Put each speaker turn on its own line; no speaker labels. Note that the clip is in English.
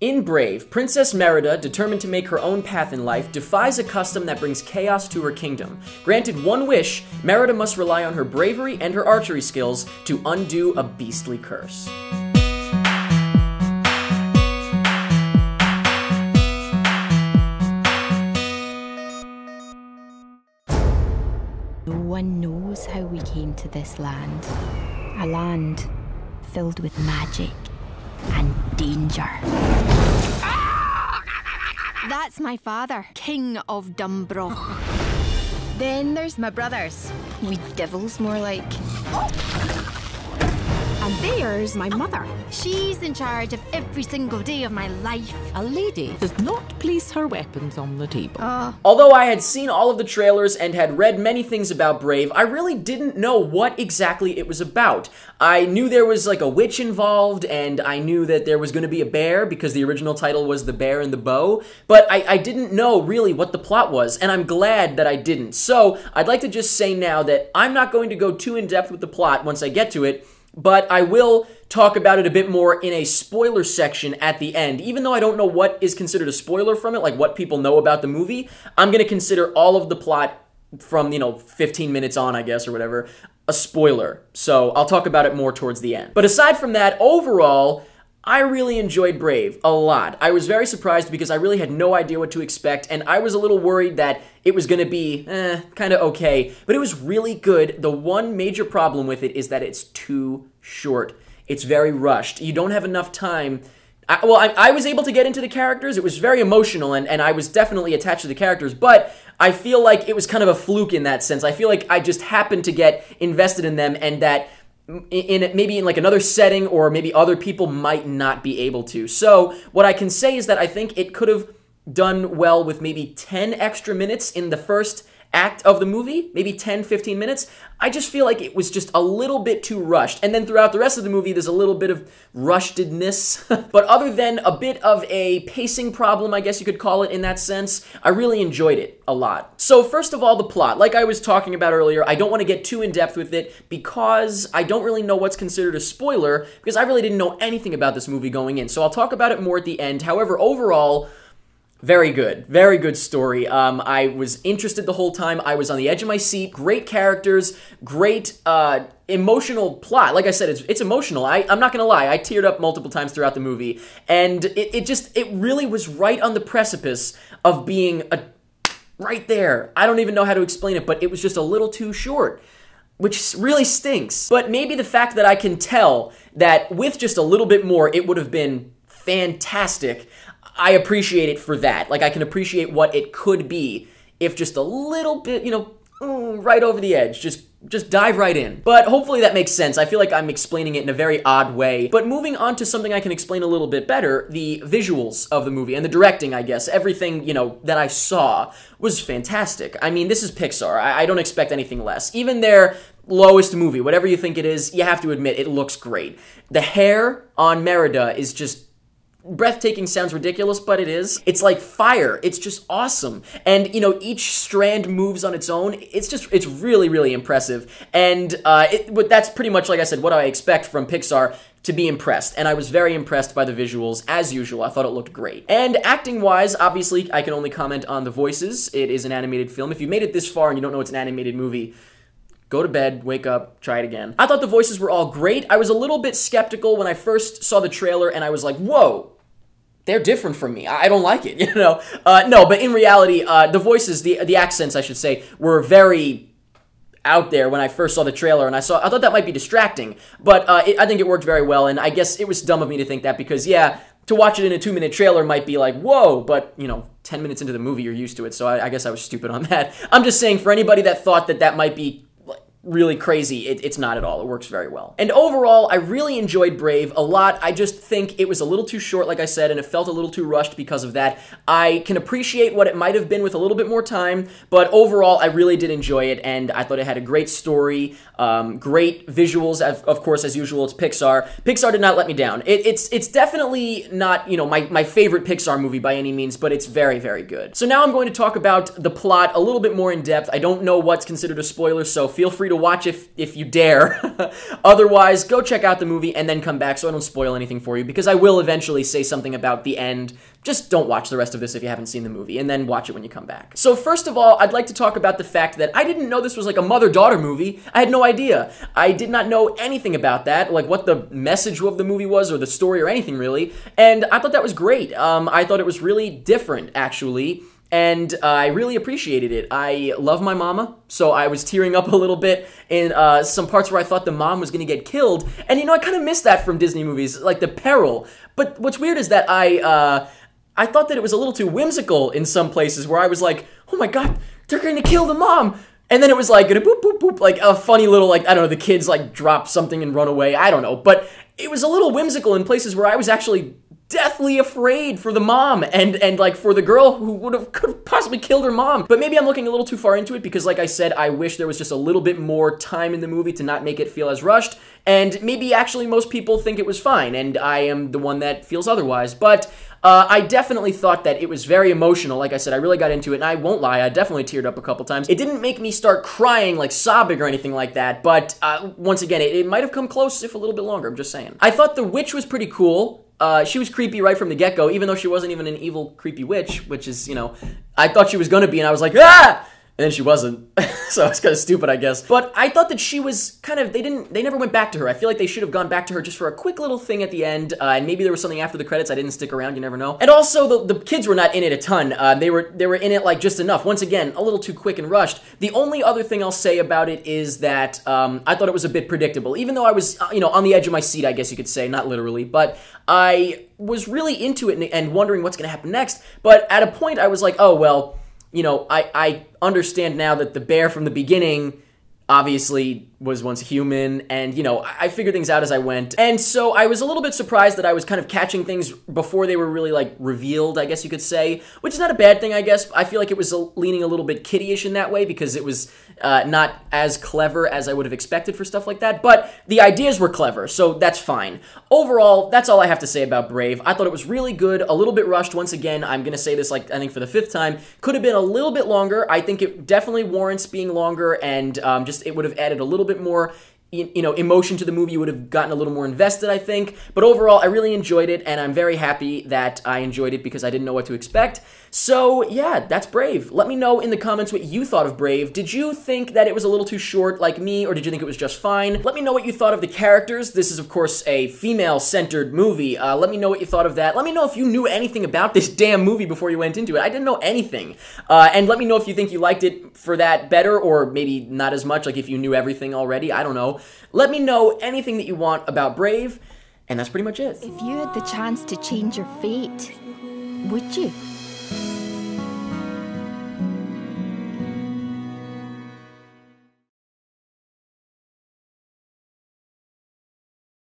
In Brave, Princess Merida, determined to make her own path in life, defies a custom that brings chaos to her kingdom. Granted one wish, Merida must rely on her bravery and her archery skills to undo a beastly curse.
No one knows how we came to this land. A land filled with magic and danger. That's my father, King of Dumbroch. Then there's my brothers. We devils, more like. And there's my mother. She's in charge of every single day of my life.
A lady does not place her weapons on the table.
Although I had seen all of the trailers and had read many things about Brave, I really didn't know what exactly it was about. I knew there was like a witch involved, and I knew that there was going to be a bear because the original title was The Bear and the Bow, but I didn't know really what the plot was, and I'm glad that I didn't. So I'd like to just say now that I'm not going to go too in-depth with the plot once I get to it, but I will talk about it a bit more in a spoiler section at the end. Even though I don't know what is considered a spoiler from it, like what people know about the movie, I'm going to consider all of the plot from, 15 minutes on, I guess, or whatever, a spoiler. So I'll talk about it more towards the end. But aside from that, overall, I really enjoyed Brave a lot. I was very surprised because I really had no idea what to expect, and I was a little worried that it was going to be, kind of okay, but it was really good. The one major problem with it is that it's too short. It's very rushed. You don't have enough time. I was able to get into the characters. It was very emotional, and I was definitely attached to the characters, but I feel like it was kind of a fluke in that sense. I feel like I just happened to get invested in them, and that maybe in like another setting or maybe other people might not be able to. So what I can say is that I think it could have done well with maybe 10 extra minutes in the first act of the movie, maybe 10, 15 minutes. I just feel like it was just a little bit too rushed. And then throughout the rest of the movie, there's a little bit of rushedness. But other than a bit of a pacing problem, I guess you could call it in that sense, I really enjoyed it a lot. So first of all, the plot. Like I was talking about earlier, I don't want to get too in-depth with it because I don't really know what's considered a spoiler because I really didn't know anything about this movie going in. So I'll talk about it more at the end. However, overall, very good story. I was interested the whole time. I was on the edge of my seat. Great characters, great emotional plot. Like I said, it's emotional. I'm not gonna lie, I teared up multiple times throughout the movie, and it really was right on the precipice of being right there. I don't even know how to explain it, but it was just a little too short, which really stinks. But maybe the fact that I can tell that with just a little bit more, it would have been fantastic. I appreciate it for that. Like, I can appreciate what it could be if just a little bit, right over the edge. Just dive right in. But hopefully that makes sense. I feel like I'm explaining it in a very odd way. But moving on to something I can explain a little bit better, the visuals of the movie and the directing, I guess. Everything, that I saw was fantastic. I mean, this is Pixar. I don't expect anything less. Even their lowest movie, whatever you think it is, you have to admit, it looks great. The hair on Merida is just breathtaking. Sounds ridiculous, but it is. It's like fire. It's just awesome. And, each strand moves on its own. It's really, really impressive. And that's pretty much, like I said, what I expect from Pixar, to be impressed. And I was very impressed by the visuals, as usual. I thought it looked great. And acting-wise, obviously, I can only comment on the voices. It is an animated film. If you made it this far and you don't know it's an animated movie, go to bed, wake up, try it again. I thought the voices were all great. I was a little bit skeptical when I first saw the trailer, and I was like, whoa, they're different from me. I don't like it, No, but in reality, the voices, the accents, I should say, were very out there when I first saw the trailer, and I thought that might be distracting, but I think it worked very well, and I guess it was dumb of me to think that because, yeah, to watch it in a 2-minute trailer might be like, whoa, but, 10 minutes into the movie, you're used to it, so I guess I was stupid on that. I'm just saying, for anybody that thought that might be really crazy, it's not at all. It works very well. And overall, I really enjoyed Brave a lot. I just think it was a little too short, like I said, and it felt a little too rushed because of that. I can appreciate what it might have been with a little bit more time, but overall, I really did enjoy it, and I thought it had a great story, great visuals. Of course, as usual, it's Pixar. Pixar did not let me down. It's definitely not, my favorite Pixar movie by any means, but it's very, very good. So now I'm going to talk about the plot a little bit more in depth. I don't know what's considered a spoiler, so feel free to watch if you dare. Otherwise, go check out the movie and then come back so I don't spoil anything for you, because I will eventually say something about the end. Just don't watch the rest of this if you haven't seen the movie, and then watch it when you come back. So first of all, I'd like to talk about the fact that I didn't know this was like a mother-daughter movie. I had no idea. I did not know anything about that, like what the message of the movie was or the story or anything really, and I thought that was great. I thought it was really different, actually. And I really appreciated it. I love my mama, so I was tearing up a little bit in some parts where I thought the mom was going to get killed. And, you know, I kind of miss that from Disney movies, like the peril. But what's weird is that I thought that it was a little too whimsical in some places where I was like, oh my god, they're going to kill the mom. And then it was like, boop, boop, boop, like a funny little, like, I don't know, the kids like drop something and run away. I don't know. But it was a little whimsical in places where I was actually deathly afraid for the mom and like for the girl who could have possibly killed her mom. But maybe I'm looking a little too far into it because, like I said, I wish there was just a little bit more time in the movie to not make it feel as rushed. And maybe actually most people think it was fine, and I am the one that feels otherwise. But I definitely thought that it was very emotional. Like I said, I really got into it, and I won't lie, I definitely teared up a couple times. It didn't make me start crying, like sobbing or anything like that, but once again, it might have come close if a little bit longer, I'm just saying. I thought the witch was pretty cool. She was creepy right from the get-go, even though she wasn't even an evil, creepy witch, which is, you know, I thought she was gonna be, and I was like, ah! And then she wasn't. So it's kind of stupid, I guess. But I thought that she was kind of, they never went back to her. I feel like they should have gone back to her just for a quick little thing at the end, and maybe there was something after the credits. I didn't stick around, you never know. And also, the kids were not in it a ton. They were in it, like, just enough. Once again, a little too quick and rushed. The only other thing I'll say about it is that I thought it was a bit predictable, even though I was, you know, on the edge of my seat, I guess you could say, not literally, but I was really into it and wondering what's going to happen next. But at a point, I was like, oh, well, you know, I understand now that the bear from the beginning obviously was once human, and, you know, I figured things out as I went. And so I was a little bit surprised that I was kind of catching things before they were really, like, revealed, I guess you could say, which is not a bad thing, I guess. I feel like it was leaning a little bit kiddie-ish in that way because it was not as clever as I would have expected for stuff like that, but the ideas were clever, so that's fine. Overall, that's all I have to say about Brave. I thought it was really good, a little bit rushed. Once again, I'm gonna say this, like, I think for the 5th time. Could have been a little bit longer. I think it definitely warrants being longer, and just it would have added a little bit more, you know, emotion to the movie. You would have gotten a little more invested, I think. But overall, I really enjoyed it, and I'm very happy that I enjoyed it because I didn't know what to expect. So, yeah, that's Brave. Let me know in the comments what you thought of Brave. Did you think that it was a little too short like me, or did you think it was just fine? Let me know what you thought of the characters. This is, of course, a female-centered movie. Let me know what you thought of that. Let me know if you knew anything about this damn movie before you went into it. I didn't know anything. And let me know if you think you liked it for that better, or maybe not as much, like if you knew everything already. I don't know. Let me know anything that you want about Brave, and that's pretty much it.
If you had the chance to change your fate, would you?